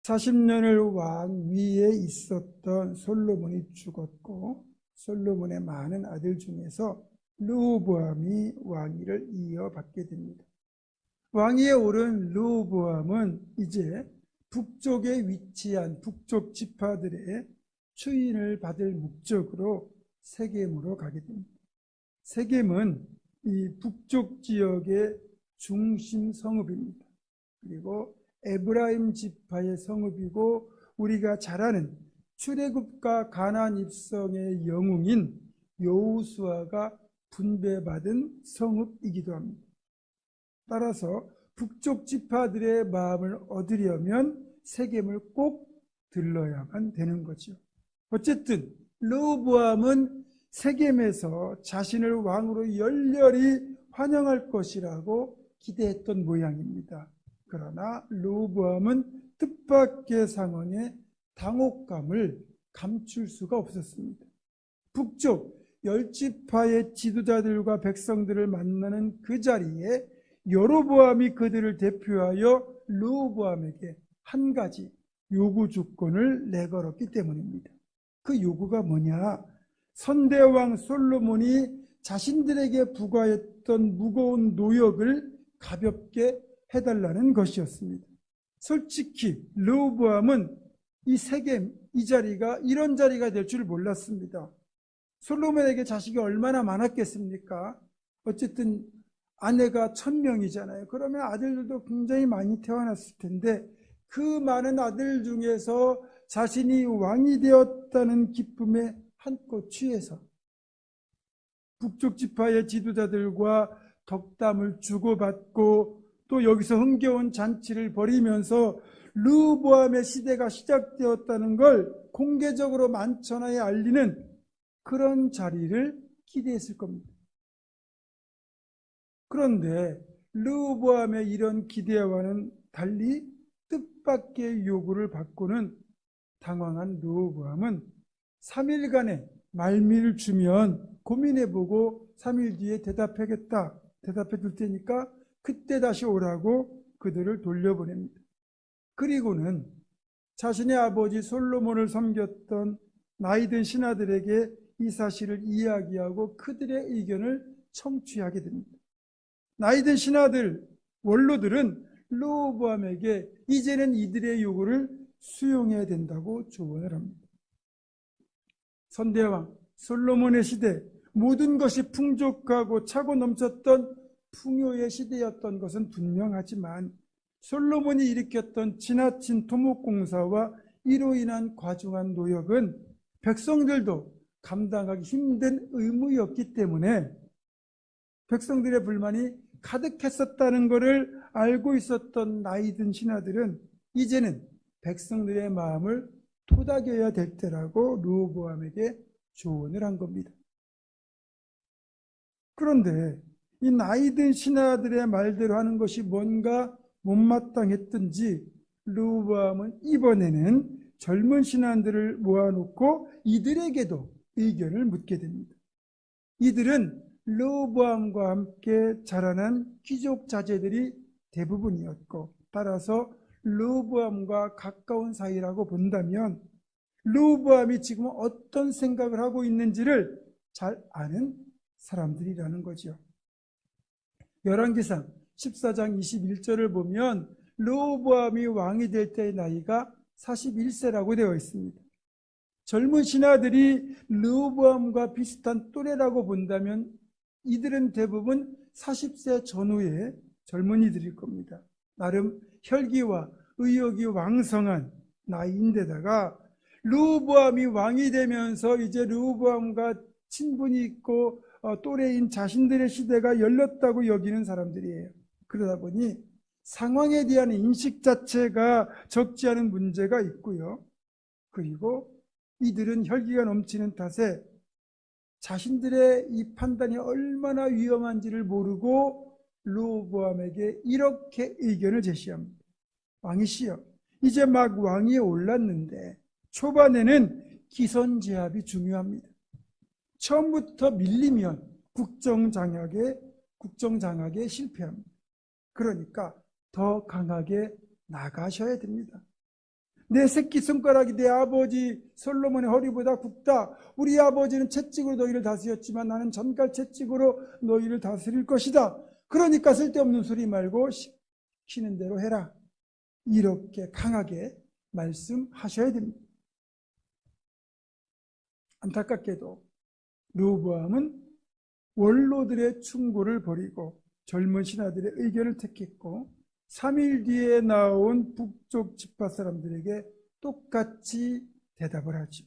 40년을 왕 위에 있었던 솔로몬이 죽었고 솔로몬의 많은 아들 중에서 르호보암이 왕위를 이어받게 됩니다. 왕위에 오른 르호보암은 이제 북쪽에 위치한 북쪽 지파들의 추인을 받을 목적으로 세겜으로 가게 됩니다. 세겜은 이 북쪽 지역의 중심 성읍입니다. 그리고 에브라임 지파의 성읍이고 우리가 잘 아는 출애굽과 가나안 입성의 영웅인 여호수아가 분배받은 성읍이기도 합니다. 따라서 북쪽 지파들의 마음을 얻으려면 세겜을 꼭 들러야만 되는 거죠. 어쨌든 르호보암은 세겜에서 자신을 왕으로 열렬히 환영할 것이라고 기대했던 모양입니다. 그러나 르호보암은 뜻밖의 상황에 당혹감을 감출 수가 없었습니다. 북쪽 10지파의 지도자들과 백성들을 만나는 그 자리에 여로보암이 그들을 대표하여 르호보암에게 한 가지 요구 조건을 내걸었기 때문입니다. 그 요구가 뭐냐? 선대왕 솔로몬이 자신들에게 부과했던 무거운 노역을 가볍게 해달라는 것이었습니다. 솔직히 르호보암은 이 세겜, 이 자리가 이런 자리가 될 줄 몰랐습니다. 솔로몬에게 자식이 얼마나 많았겠습니까? 어쨌든 아내가 1000명이잖아요. 그러면 아들들도 굉장히 많이 태어났을 텐데 그 많은 아들 중에서 자신이 왕이 되었다는 기쁨에 한껏 취해서 북쪽 지파의 지도자들과 덕담을 주고받고 또 여기서 흥겨운 잔치를 벌이면서 르호보암의 시대가 시작되었다는 걸 공개적으로 만천하에 알리는 그런 자리를 기대했을 겁니다. 그런데 르호보암의 이런 기대와는 달리 뜻밖의 요구를 받고는 당황한 르호보암은 3일간의 말미를 주면 고민해보고 3일 뒤에 대답해 줄 테니까 그때 다시 오라고 그들을 돌려보냅니다. 그리고는 자신의 아버지 솔로몬을 섬겼던 나이든 신하들에게 이 사실을 이야기하고 그들의 의견을 청취하게 됩니다. 나이든 신하들, 원로들은 르호보암에게 이제는 이들의 요구를 수용해야 된다고 조언을 합니다. 선대왕 솔로몬의 시대, 모든 것이 풍족하고 차고 넘쳤던 풍요의 시대였던 것은 분명하지만 솔로몬이 일으켰던 지나친 토목공사와 이로 인한 과중한 노역은 백성들도 감당하기 힘든 의무였기 때문에 백성들의 불만이 가득했었다는 것을 알고 있었던 나이든 신하들은 이제는 백성들의 마음을 토닥여야 될 때라고 르호보암에게 조언을 한 겁니다. 그런데 이 나이든 신하들의 말대로 하는 것이 뭔가 못마땅했던지 르호보암은 이번에는 젊은 신하들을 모아놓고 이들에게도 의견을 묻게 됩니다. 이들은 르호보암과 함께 자라난 귀족 자제들이 대부분이었고 따라서 르호보암과 가까운 사이라고 본다면 르호보암이 지금 어떤 생각을 하고 있는지를 잘 아는 사람들이라는 거죠. 열왕기상 14장 21절을 보면 르호보암이 왕이 될 때의 나이가 41세라고 되어 있습니다. 젊은 신하들이 르호보암과 비슷한 또래라고 본다면 이들은 대부분 40세 전후의 젊은이들일 겁니다. 나름 혈기와 의욕이 왕성한 나이인데다가 르호보암이 왕이 되면서 이제 르호보암과 친분이 있고 또래인 자신들의 시대가 열렸다고 여기는 사람들이에요. 그러다 보니 상황에 대한 인식 자체가 적지 않은 문제가 있고요. 그리고 이들은 혈기가 넘치는 탓에 자신들의 이 판단이 얼마나 위험한지를 모르고 르호보암에게 이렇게 의견을 제시합니다. 왕이시여, 이제 막 왕위에 올랐는데 초반에는 기선제압이 중요합니다. 처음부터 밀리면 국정장악에 실패합니다. 그러니까 더 강하게 나가셔야 됩니다. 내 새끼손가락이 내 아버지 솔로몬의 허리보다 굵다. 우리 아버지는 채찍으로 너희를 다스렸지만 나는 전갈 채찍으로 너희를 다스릴 것이다. 그러니까 쓸데없는 소리 말고 시키는 대로 해라. 이렇게 강하게 말씀하셔야 됩니다. 안타깝게도 르호보암은 원로들의 충고를 버리고 젊은 신하들의 의견을 택했고 3일 뒤에 나온 북쪽 지파 사람들에게 똑같이 대답을 하죠.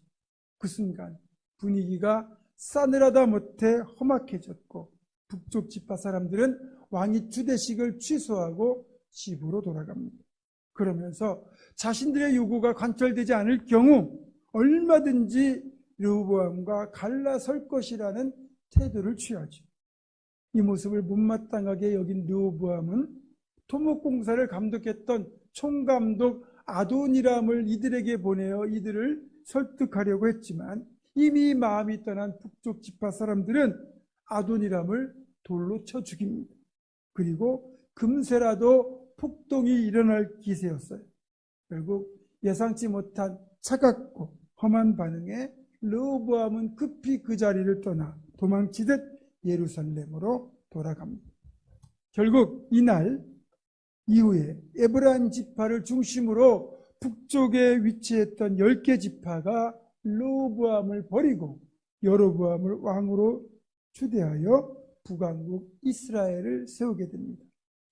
그 순간 분위기가 싸늘하다 못해 험악해졌고 북쪽 지파 사람들은 왕이 주대식을 취소하고 집으로 돌아갑니다. 그러면서 자신들의 요구가 관철되지 않을 경우 얼마든지 르호보암과 갈라설 것이라는 태도를 취하죠. 이 모습을 못마땅하게 여긴 르호보암은 토목공사를 감독했던 총감독 아도니람을 이들에게 보내어 이들을 설득하려고 했지만 이미 마음이 떠난 북쪽 지파 사람들은 아도니람을 돌로 쳐 죽입니다. 그리고 금세라도 폭동이 일어날 기세였어요. 결국 예상치 못한 차갑고 험한 반응에 르호보암은 급히 그 자리를 떠나 도망치듯 예루살렘으로 돌아갑니다. 결국 이날 이후에 에브라임 지파를 중심으로 북쪽에 위치했던 10개 지파가 르호보암을 버리고 여로보암을 왕으로 추대하여 북왕국 이스라엘을 세우게 됩니다.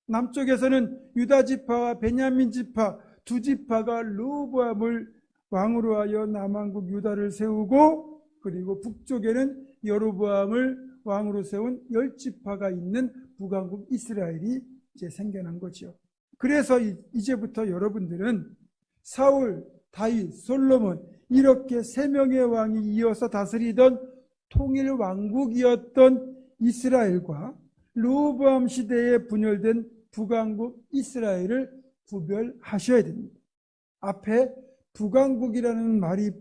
남쪽에서는 유다 지파와 베냐민 지파 두 지파가 르호보암을 왕으로 하여 남왕국 유다를 세우고 그리고 북쪽에는 여로보암을 왕으로 세운 10지파가 있는 북왕국 이스라엘이 이제 생겨난 거죠. 그래서 이제부터 여러분들은 사울, 다윗, 솔로몬 이렇게 3명의 왕이 이어서 다스리던 통일 왕국이었던 이스라엘과 르호보암 시대에 분열된 북왕국 이스라엘을 구별하셔야 됩니다. 앞에 북왕국이라는 말이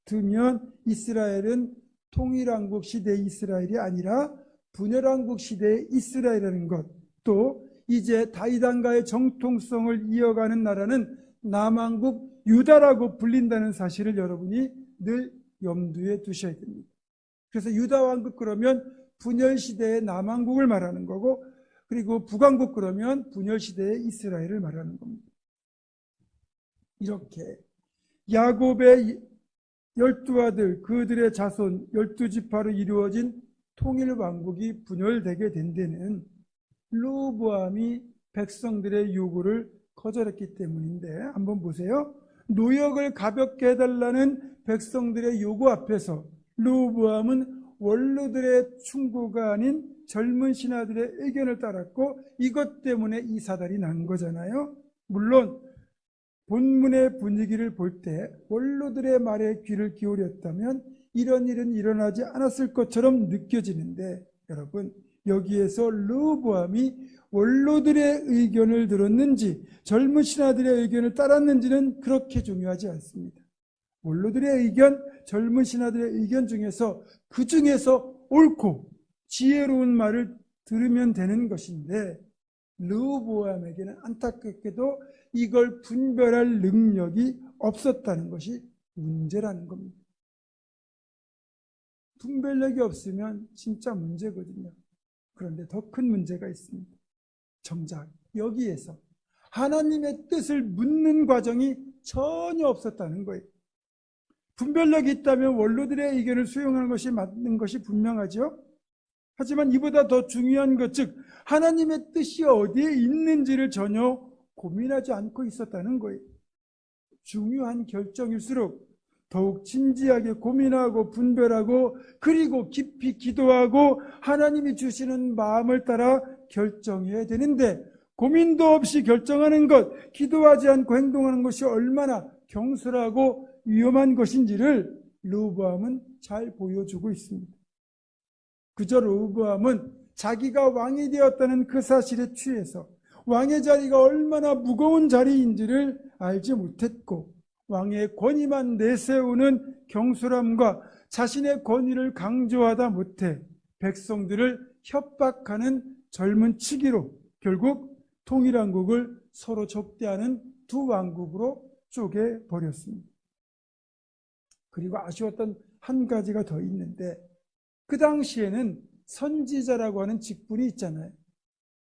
붙으면 이스라엘은 통일왕국 시대의 이스라엘이 아니라 분열왕국 시대의 이스라엘이라는 것, 또 이제 다윗왕가의 정통성을 이어가는 나라는 남왕국 유다라고 불린다는 사실을 여러분이 늘 염두에 두셔야 됩니다. 그래서 유다왕국 그러면 분열시대의 남왕국을 말하는 거고 그리고 북왕국 그러면 분열시대의 이스라엘을 말하는 겁니다. 이렇게 야곱의 12아들 그들의 자손 12지파로 이루어진 통일왕국이 분열되게 된 데는 르호보암이 백성들의 요구를 거절했기 때문인데 한번 보세요. 노역을 가볍게 해달라는 백성들의 요구 앞에서 르호보암은 원로들의 충고가 아닌 젊은 신하들의 의견을 따랐고 이것 때문에 이 사달이 난 거잖아요. 물론 본문의 분위기를 볼 때 원로들의 말에 귀를 기울였다면 이런 일은 일어나지 않았을 것처럼 느껴지는데 여러분 여기에서 르호보암이 원로들의 의견을 들었는지 젊은 신하들의 의견을 따랐는지는 그렇게 중요하지 않습니다. 원로들의 의견, 젊은 신하들의 의견 중에서 그 중에서 옳고 지혜로운 말을 들으면 되는 것인데 르호보암에게는 안타깝게도 이걸 분별할 능력이 없었다는 것이 문제라는 겁니다. 분별력이 없으면 진짜 문제거든요. 그런데 더 큰 문제가 있습니다. 정작 여기에서 하나님의 뜻을 묻는 과정이 전혀 없었다는 거예요. 분별력이 있다면 원로들의 의견을 수용하는 것이 맞는 것이 분명하죠. 하지만 이보다 더 중요한 것, 즉 하나님의 뜻이 어디에 있는지를 전혀 고민하지 않고 있었다는 거예요. 중요한 결정일수록 더욱 진지하게 고민하고 분별하고 그리고 깊이 기도하고 하나님이 주시는 마음을 따라 결정해야 되는데 고민도 없이 결정하는 것, 기도하지 않고 행동하는 것이 얼마나 경솔하고 위험한 것인지를 르호보암은 잘 보여주고 있습니다. 그저 르호보암은 자기가 왕이 되었다는 그 사실에 취해서 왕의 자리가 얼마나 무거운 자리인지를 알지 못했고 왕의 권위만 내세우는 경솔함과 자신의 권위를 강조하다 못해 백성들을 협박하는 젊은 치기로 결국 통일왕국을 서로 적대하는 두 왕국으로 쪼개 버렸습니다. 그리고 아쉬웠던 한 가지가 더 있는데, 그 당시에는 선지자라고 하는 직분이 있잖아요.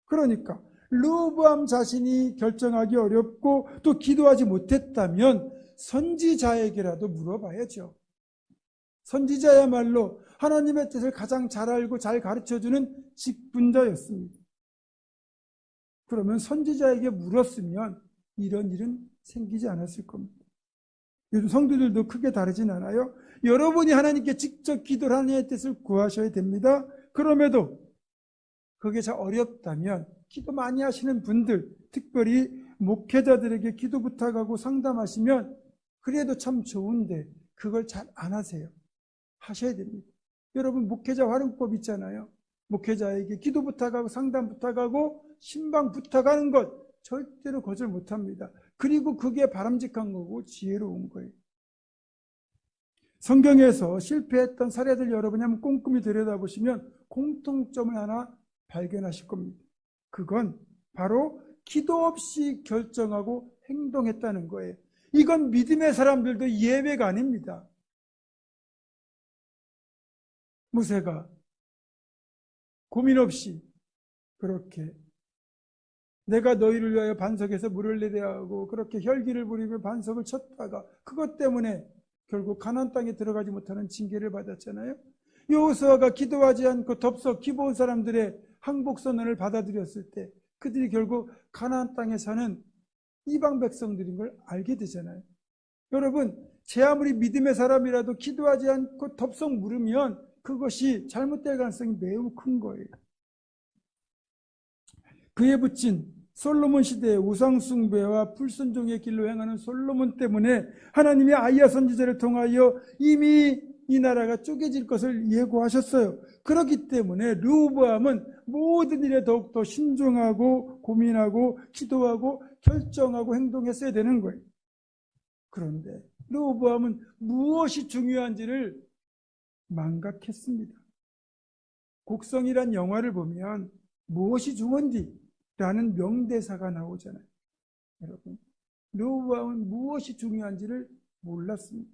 그러니까 르호보암 자신이 결정하기 어렵고 또 기도하지 못했다면 선지자에게라도 물어봐야죠. 선지자야말로 하나님의 뜻을 가장 잘 알고 잘 가르쳐주는 직분자였습니다. 그러면 선지자에게 물었으면 이런 일은 생기지 않았을 겁니다. 요즘 성도들도 크게 다르진 않아요. 여러분이 하나님께 직접 기도를 하나님의 뜻을 구하셔야 됩니다. 그럼에도 그게 잘 어렵다면 기도 많이 하시는 분들, 특별히 목회자들에게 기도 부탁하고 상담하시면 그래도 참 좋은데 그걸 잘 안 하세요. 하셔야 됩니다. 여러분 목회자 활용법 있잖아요. 목회자에게 기도 부탁하고 상담 부탁하고 신방 부탁하는 것 절대로 거절 못합니다. 그리고 그게 바람직한 거고 지혜로운 거예요. 성경에서 실패했던 사례들 여러분이 한번 꼼꼼히 들여다보시면 공통점을 하나 발견하실 겁니다. 그건 바로 기도 없이 결정하고 행동했다는 거예요. 이건 믿음의 사람들도 예외가 아닙니다. 모세가 고민 없이 그렇게 내가 너희를 위하여 반석에서 물을 내려 하고 그렇게 혈기를 부리며 반석을 쳤다가 그것 때문에 결국 가나안 땅에 들어가지 못하는 징계를 받았잖아요. 여호수아가 기도하지 않고 덥석 기브온 사람들의 항복 선언을 받아들였을 때 그들이 결국 가나안 땅에 사는 이방 백성들인 걸 알게 되잖아요. 여러분, 제 아무리 믿음의 사람이라도 기도하지 않고 덥석 물으면 그것이 잘못될 가능성이 매우 큰 거예요. 그에 붙인 솔로몬 시대의 우상숭배와 불순종의 길로 행하는 솔로몬 때문에 하나님이 아이야 선지자를 통하여 이미 이 나라가 쪼개질 것을 예고하셨어요. 그렇기 때문에 르호보암은 모든 일에 더욱더 신중하고 고민하고 기도하고 결정하고 행동했어야 되는 거예요. 그런데 르호보암은 무엇이 중요한지를 망각했습니다. 곡성이란 영화를 보면 무엇이 중요한지라는 명대사가 나오잖아요. 여러분, 르호보암은 무엇이 중요한지를 몰랐습니다.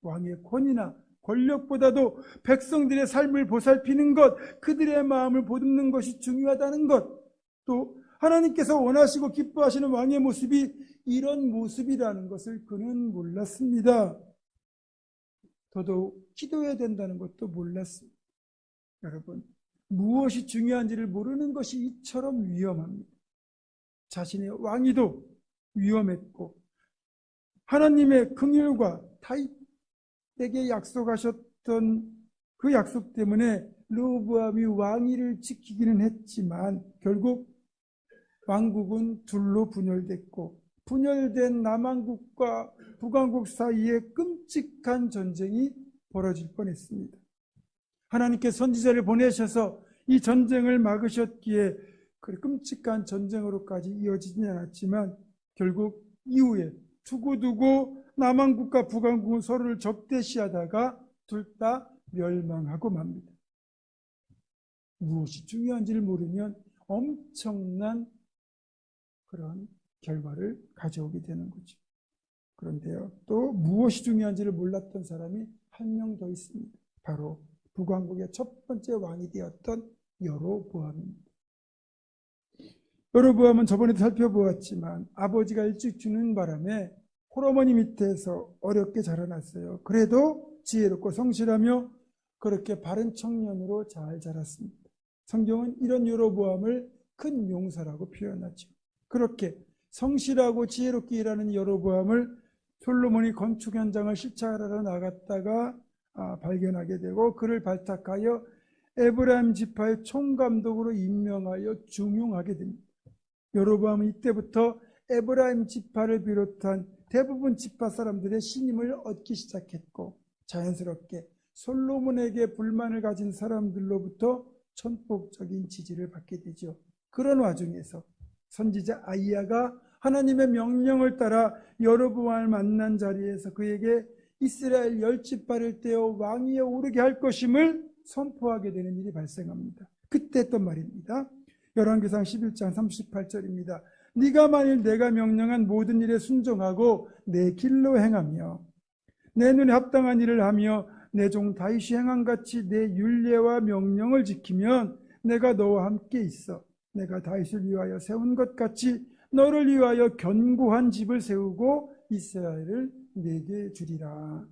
왕의 권위나 권력보다도 백성들의 삶을 보살피는 것, 그들의 마음을 보듬는 것이 중요하다는 것, 또 하나님께서 원하시고 기뻐하시는 왕의 모습이 이런 모습이라는 것을 그는 몰랐습니다. 더더욱 기도해야 된다는 것도 몰랐습니다. 여러분, 무엇이 중요한지를 모르는 것이 이처럼 위험합니다. 자신의 왕위도 위험했고 하나님의 긍휼과 타입에게 약속하셨던 그 약속 때문에 르호보암이 왕위를 지키기는 했지만 결국 왕국은 둘로 분열됐고 분열된 남왕국과 북왕국 사이에 끔찍한 전쟁이 벌어질 뻔했습니다. 하나님께 선지자를 보내셔서 이 전쟁을 막으셨기에 그 끔찍한 전쟁으로까지 이어지지 않았지만 결국 이후에 두고두고 남왕국과 북왕국은 서로를 적대시하다가 둘 다 멸망하고 맙니다. 무엇이 중요한지를 모르면 엄청난 그런 결과를 가져오게 되는 거죠. 그런데요, 또 무엇이 중요한지를 몰랐던 사람이 한 명 더 있습니다. 바로 북왕국의 첫 번째 왕이 되었던 여로보암입니다. 여로보암은 저번에도 살펴보았지만 아버지가 일찍 죽는 바람에 홀어머니 밑에서 어렵게 자라났어요. 그래도 지혜롭고 성실하며 그렇게 바른 청년으로 잘 자랐습니다. 성경은 이런 여로보암을 큰 용사라고 표현하죠. 그렇게 성실하고 지혜롭게 일하는 여로보암을 솔로몬이 건축 현장을視察하러 나갔다가 발견하게 되고 그를 발탁하여 에브라임 지파의 총감독으로 임명하여 중용하게 됩니다. 여로보암은 이때부터 에브라임 지파를 비롯한 대부분 지파 사람들의 신임을 얻기 시작했고 자연스럽게 솔로몬에게 불만을 가진 사람들로부터 천폭적인 지지를 받게 되죠. 그런 와중에서 선지자 아이야가 하나님의 명령을 따라 여로보암을 만난 자리에서 그에게 이스라엘 10지파를 떼어 왕위에 오르게 할 것임을 선포하게 되는 일이 발생합니다. 그때 했던 말입니다. 열왕기상 11장 38절입니다. 네가 만일 내가 명령한 모든 일에 순종하고 내 길로 행하며 내 눈에 합당한 일을 하며 내 종 다윗이 행한 같이 내 율례와 명령을 지키면 내가 너와 함께 있어 내가 다윗을 위하여 세운 것 같이 너를 위하여 견고한 집을 세우고 이스라엘을 내게 주리라.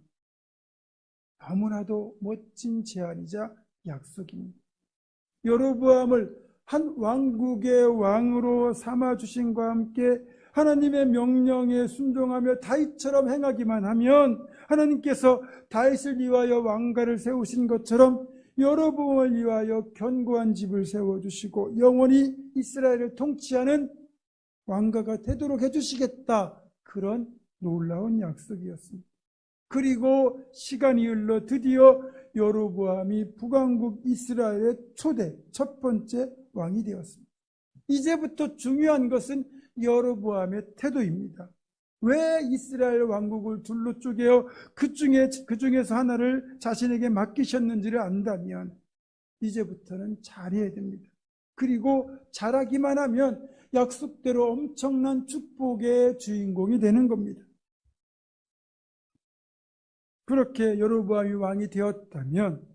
너무나도 멋진 제안이자 약속입니다. 여로보암을 한 왕국의 왕으로 삼아주신과 함께 하나님의 명령에 순종하며 다윗처럼 행하기만 하면 하나님께서 다윗을 위하여 왕가를 세우신 것처럼 여로보암을 위하여 견고한 집을 세워주시고 영원히 이스라엘을 통치하는 왕가가 되도록 해주시겠다. 그런 놀라운 약속이었습니다. 그리고 시간이 흘러 드디어 여로보암이 북왕국 이스라엘의 초대 첫 번째 왕이 되었습니다. 이제부터 중요한 것은 여로보암의 태도입니다. 왜 이스라엘 왕국을 둘로 쪼개어 그 중에서 하나를 자신에게 맡기셨는지를 안다면 이제부터는 잘해야 됩니다. 그리고 잘하기만 하면 약속대로 엄청난 축복의 주인공이 되는 겁니다. 그렇게 여로보암이 왕이 되었다면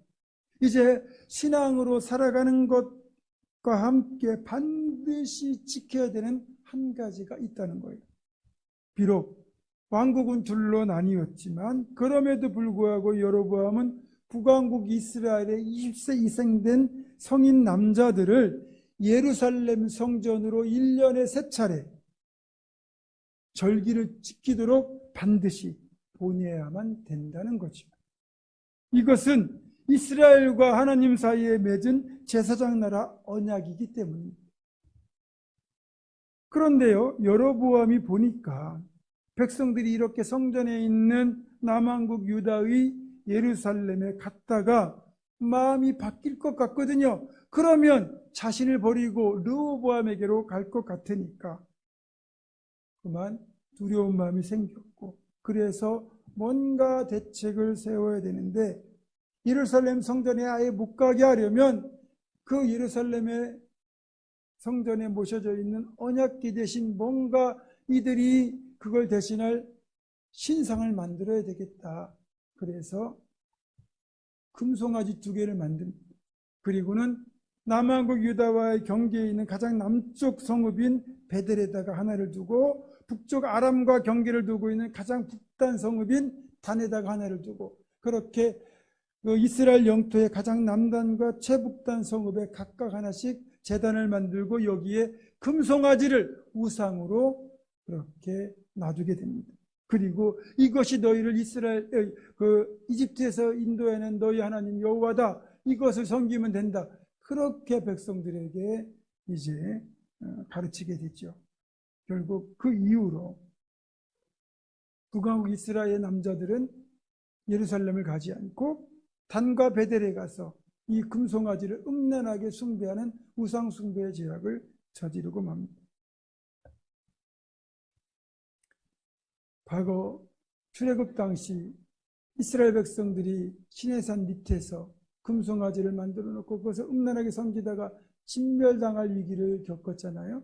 이제 신앙으로 살아가는 것과 함께 반드시 지켜야 되는 한 가지가 있다는 거예요. 비록 왕국은 둘로 나뉘었지만 그럼에도 불구하고 여로보암은 북왕국 이스라엘의 20세 이상 된 성인 남자들을 예루살렘 성전으로 1년에 3차례 절기를 지키도록 반드시 보내야만 된다는 거죠. 이것은 이스라엘과 하나님 사이에 맺은 제사장 나라 언약이기 때문입니다. 그런데요, 여로보암이 보니까 백성들이 이렇게 성전에 있는 남왕국 유다의 예루살렘에 갔다가 마음이 바뀔 것 같거든요. 그러면 자신을 버리고 르호보암에게로 갈 것 같으니까 그만 두려운 마음이 생겼고 그래서 뭔가 대책을 세워야 되는데 예루살렘 성전에 아예 못 가게 하려면 그 예루살렘의 성전에 모셔져 있는 언약궤 대신 뭔가 이들이 그걸 대신할 신상을 만들어야 되겠다. 그래서 금송아지 2개를 만듭니다. 그리고는 남왕국 유다와의 경계에 있는 가장 남쪽 성읍인 베델에다가 하나를 두고 북쪽 아람과 경계를 두고 있는 가장 북단 성읍인 단에다가 하나를 두고 그렇게 그 이스라엘 영토의 가장 남단과 최북단 성읍에 각각 하나씩 제단을 만들고 여기에 금송아지를 우상으로 그렇게 놔두게 됩니다. 그리고 이것이 너희를 이집트에서 인도해낸 너희 하나님 여호와다. 이것을 섬기면 된다. 그렇게 백성들에게 이제 가르치게 되죠. 결국 그 이후로 북왕국 이스라엘 남자들은 예루살렘을 가지 않고 단과 베델에 가서 이 금송아지를 음란하게 숭배하는 우상 숭배의 죄악을 저지르고 맙니다. 과거 출애굽 당시 이스라엘 백성들이 시내산 밑에서 금송아지를 만들어 놓고 그것을 음란하게 섬기다가 진멸당할 위기를 겪었잖아요.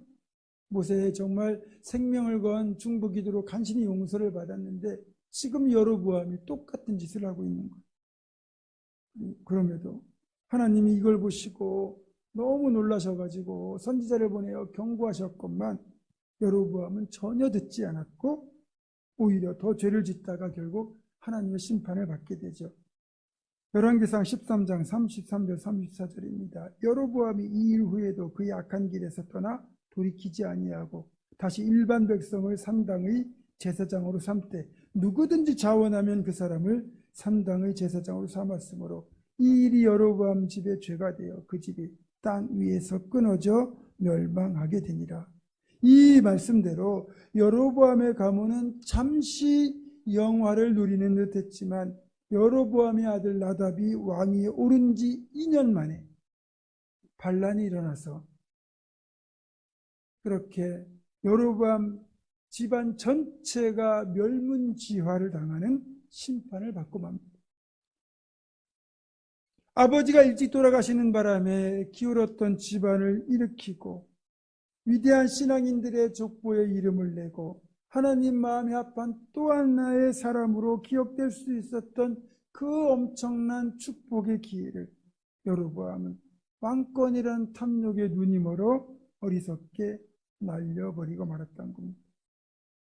모세의 정말 생명을 건 중보기도로 간신히 용서를 받았는데 지금 여로보암이 똑같은 짓을 하고 있는 거예요. 그럼에도 하나님이 이걸 보시고 너무 놀라셔가지고 선지자를 보내어 경고하셨건만 여로보암은 전혀 듣지 않았고 오히려 더 죄를 짓다가 결국 하나님의 심판을 받게 되죠. 열왕기상 13장 33절 34절입니다. 여로보암이 이 일 후에도 그의 악한 길에서 떠나 돌이키지 아니하고 다시 일반 백성을 산당의 제사장으로 삼되 누구든지 자원하면 그 사람을 산당의 제사장으로 삼았으므로 이 일이 여로보암 집의 죄가 되어 그 집이 땅 위에서 끊어져 멸망하게 되니라. 이 말씀대로 여로보암의 가문은 잠시 영화를 누리는 듯 했지만 여로보암의 아들 나답이 왕위에 오른 지 2년 만에 반란이 일어나서 그렇게 여로보암 집안 전체가 멸문지화를 당하는 심판을 받고 맙니다. 아버지가 일찍 돌아가시는 바람에 기울었던 집안을 일으키고 위대한 신앙인들의 족보에 이름을 내고 하나님 마음에 합한 또 하나의 사람으로 기억될 수 있었던 그 엄청난 축복의 기회를 여로보암은 왕권이라는 탐욕에 눈이 멀어 어리석게 날려버리고 말았던 겁니다.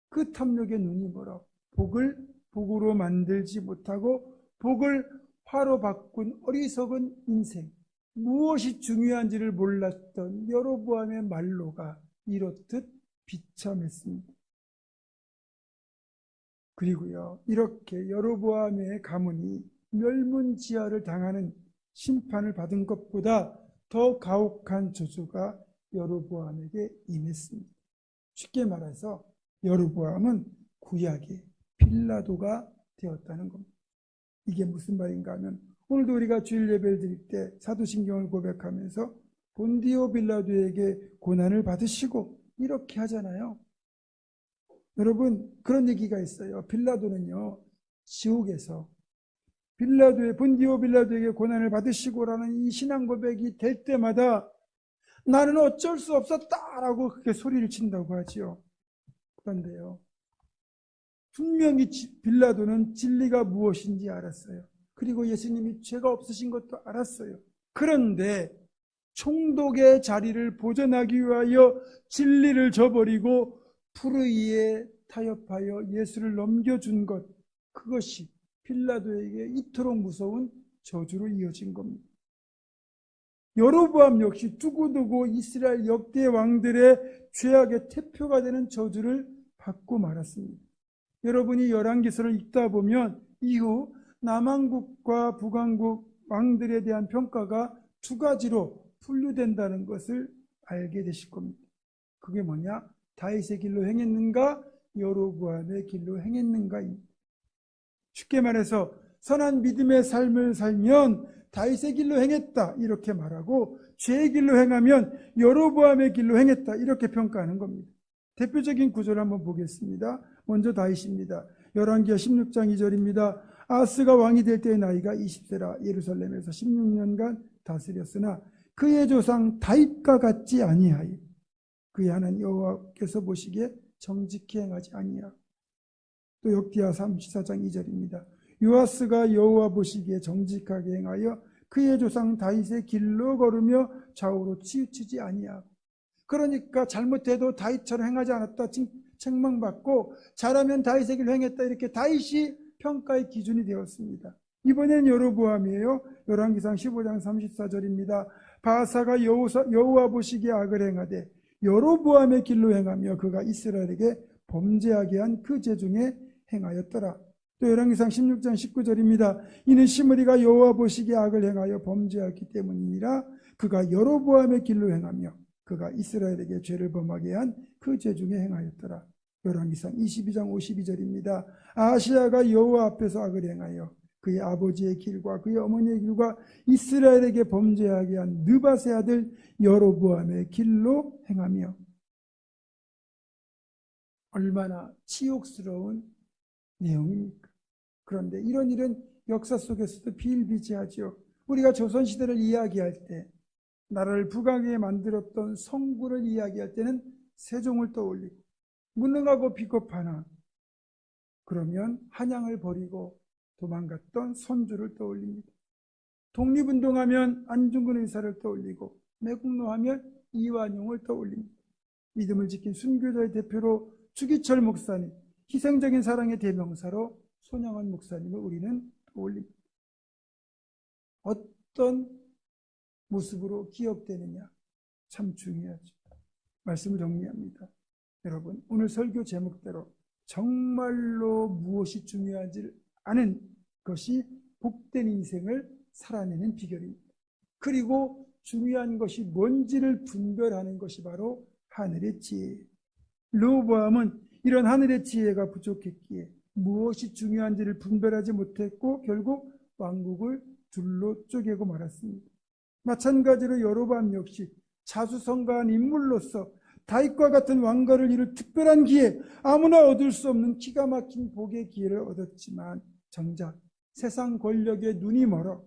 그 탐욕에 눈이 멀어 복을 복으로 만들지 못하고 복을 화로 바꾼 어리석은 인생, 무엇이 중요한지를 몰랐던 여로보암의 말로가 이렇듯 비참했습니다. 그리고요, 이렇게 여로보암의 가문이 멸문지하를 당하는 심판을 받은 것보다 더 가혹한 저주가 여로보암에게 임했습니다. 쉽게 말해서 여로보암은 구약의 빌라도가 되었다는 겁니다. 이게 무슨 말인가 하면 오늘도 우리가 주일 예배를 드릴 때 사도신경을 고백하면서 본디오 빌라도에게 고난을 받으시고 이렇게 하잖아요. 여러분, 그런 얘기가 있어요. 빌라도는요, 지옥에서 본디오 빌라도에게 고난을 받으시고라는 이 신앙 고백이 될 때마다 나는 어쩔 수 없었다라고 그렇게 소리를 친다고 하지요. 그런데요, 분명히 빌라도는 진리가 무엇인지 알았어요. 그리고 예수님이 죄가 없으신 것도 알았어요. 그런데 총독의 자리를 보존하기 위하여 진리를 저버리고 불의에 타협하여 예수를 넘겨준 것, 그것이 빌라도에게 이토록 무서운 저주로 이어진 겁니다. 여로보암 역시 두고두고 이스라엘 역대 왕들의 죄악의 대표가 되는 저주를 받고 말았습니다. 여러분이 열왕기서를 읽다 보면 이후 남왕국과 북왕국 왕들에 대한 평가가 두 가지로 분류된다는 것을 알게 되실 겁니다. 그게 뭐냐? 다윗의 길로 행했는가? 여로보암의 길로 행했는가? 쉽게 말해서 선한 믿음의 삶을 살면 다윗의 길로 행했다 이렇게 말하고, 죄의 길로 행하면 여로보암의 길로 행했다 이렇게 평가하는 겁니다. 대표적인 구절을 한번 보겠습니다. 먼저 다윗입니다. 열왕기하 16장 2절입니다. 아하스가 왕이 될 때의 나이가 20세라 예루살렘에서 16년간 다스렸으나 그의 조상 다윗과 같지 아니하여 그의 하나님 여호와께서 보시기에 정직히 행하지 아니하고. 또 역기하 34장 2절입니다. 요아스가 여호와 보시기에 정직하게 행하여 그의 조상 다윗의 길로 걸으며 좌우로 치우치지 아니하고. 그러니까 잘못해도 다윗처럼 행하지 않았다 책망받고, 잘하면 다윗의 길로 행했다 이렇게 다윗이 평가의 기준이 되었습니다. 이번엔 여로보암이에요. 열왕기상 15장 34절입니다. 바사가 여호와 보시기에 악을 행하되 여로보암의 길로 행하며 그가 이스라엘에게 범죄하게 한 그 죄 중에 행하였더라. 또 열왕기상 16장 19절입니다. 이는 시므리가 여호와 보시기에 악을 행하여 범죄하기 때문이니라. 그가 여로보암의 길로 행하며 그가 이스라엘에게 죄를 범하게 한 그 죄 중에 행하였더라. 열왕기상 22장 52절입니다. 아하시야가 여호와 앞에서 악을 행하여 그의 아버지의 길과 그의 어머니의 길과 이스라엘에게 범죄하게 한 느밧의 아들 여로보암의 길로 행하며. 얼마나 치욕스러운 내용입니까? 그런데 이런 일은 역사 속에서도 비일비재하죠. 우리가 조선시대를 이야기할 때, 나라를 부강하게 만들었던 성군을 이야기할 때는 세종을 떠올리고, 무능하고 비겁하나 그러면 한양을 버리고 도망갔던 선조를 떠올립니다. 독립운동하면 안중근 의사를 떠올리고, 매국노하면 이완용을 떠올립니다. 믿음을 지킨 순교자의 대표로 주기철 목사님, 희생적인 사랑의 대명사로 손양원 목사님을 우리는 떠올립니다. 어떤 모습으로 기억되느냐 참 중요하죠. 말씀을 정리합니다. 여러분, 오늘 설교 제목대로 정말로 무엇이 중요한지를 아는 것이 복된 인생을 살아내는 비결입니다. 그리고 중요한 것이 뭔지를 분별하는 것이 바로 하늘의 지혜예요. 르호보암은 이런 하늘의 지혜가 부족했기에 무엇이 중요한지를 분별하지 못했고 결국 왕국을 둘로 쪼개고 말았습니다. 마찬가지로 여로보암 역시 자수성가한 인물로서 다윗과 같은 왕가를 이룰 특별한 기회, 아무나 얻을 수 없는 기가 막힌 복의 기회를 얻었지만 정작 세상 권력에 눈이 멀어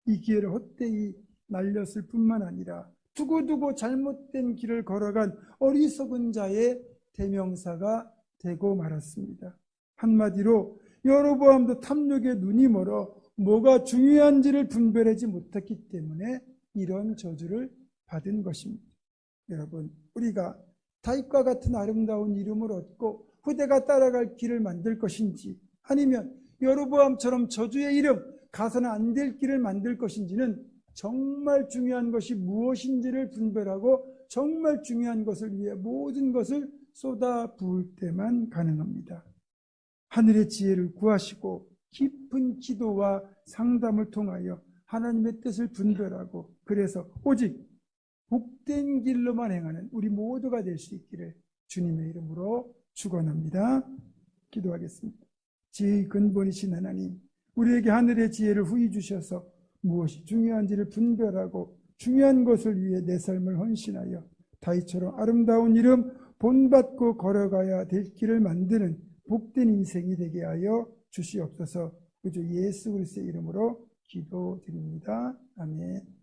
이 기회를 헛되이 날렸을 뿐만 아니라 두고두고 잘못된 길을 걸어간 어리석은 자의 대명사가 되고 말았습니다. 한마디로 여로보암도 탐욕에 눈이 멀어 뭐가 중요한지를 분별하지 못했기 때문에 이런 저주를 받은 것입니다. 여러분, 우리가 다윗과 같은 아름다운 이름을 얻고 후대가 따라갈 길을 만들 것인지, 아니면 여로보암처럼 저주의 이름, 가서는 안 될 길을 만들 것인지는 정말 중요한 것이 무엇인지를 분별하고 정말 중요한 것을 위해 모든 것을 쏟아 부을 때만 가능합니다. 하늘의 지혜를 구하시고 깊은 기도와 상담을 통하여 하나님의 뜻을 분별하고, 그래서 오직 복된 길로만 행하는 우리 모두가 될 수 있기를 주님의 이름으로 축원합니다. 기도하겠습니다. 지혜의 근본이신 하나님, 우리에게 하늘의 지혜를 후히 주셔서 무엇이 중요한지를 분별하고 중요한 것을 위해 내 삶을 헌신하여 다윗처럼 아름다운 이름 본받고 걸어가야 될 길을 만드는 복된 인생이 되게 하여 주시옵소서. 구주 예수 그리스도의 이름으로 기도드립니다. 아멘.